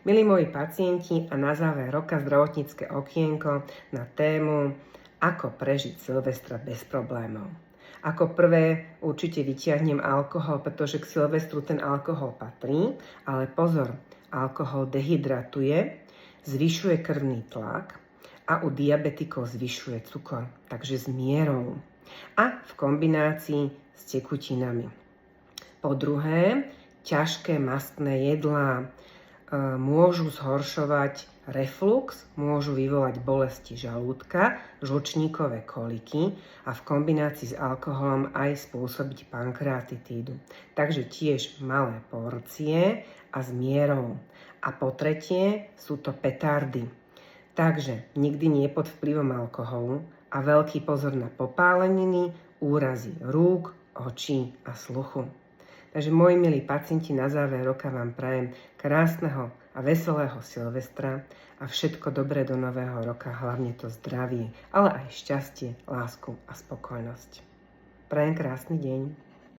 Milí moji pacienti, a na záver roka zdravotnícke okienko na tému ako prežiť Silvestra bez problémov. Ako prvé určite vyťahnem alkohol, pretože k Silvestru ten alkohol patrí, ale pozor, alkohol dehydratuje, zvyšuje krvný tlak a u diabetikov zvyšuje cukor, takže s mierou a v kombinácii s tekutinami. Po druhé, ťažké mastné jedlá môžu zhoršovať reflux, môžu vyvolať bolesti žalúdka, žlčníkové koliky a v kombinácii s alkoholom aj spôsobiť pankreatitídu. Takže tiež malé porcie a s mierou. A po tretie sú to petardy. Takže nikdy nie pod vplyvom alkoholu a veľký pozor na popáleniny, úrazy rúk, očí a sluchu. Takže moji milí pacienti, na záver roka vám prajem krásneho a veselého Silvestra a všetko dobré do nového roka, hlavne to zdravie, ale aj šťastie, lásku a spokojnosť. Prajem krásny deň.